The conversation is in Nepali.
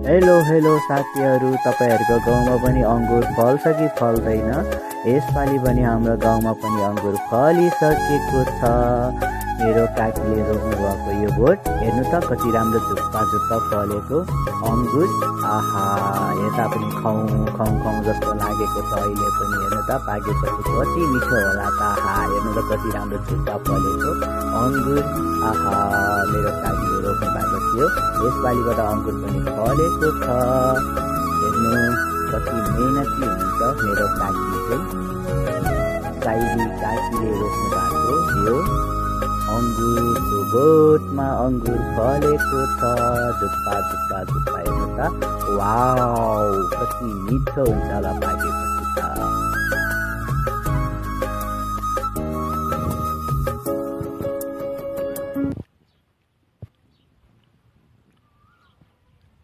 हेलो हेलो साथीहरू, तपाईँहरूको गाउँमा पनि अङ्गुर फल्छ कि फल्दैन? यसपालि पनि हाम्रो गाउँमा पनि अङ्गुर फलिसकेको छ। मेरो काकीले रोप्नु भएको यो बोट हेर्नु त कति राम्रो झुप्पा झुप्पा फलेको अङ्गुर। आहा, यता पनि खाउँ खाउँ खाउँ जस्तो लागेको छ। अहिले पनि हेर्नु त पाकेपछि कति मिठो होला त। आहा, हेर्नु त कति राम्रो झुप्पा फलेको अङ्गुर। आहा, मेरो काकीले रोप्नु भएको थियो। यसपालिबाट अङ्गुर पनि फलेको छ। हेर्नु कति मेहनती हुन्छ मेरो काकी चाहिँ। साइली काकीले रोप्नु भएको यो अङ्गुरको बोटमा अङ्गुर फलेको छ। झुप्पा झुप्पा झुप्पा हेर्नु त, वाउ कति मिठो हुन्छ होला पाकेपछि त।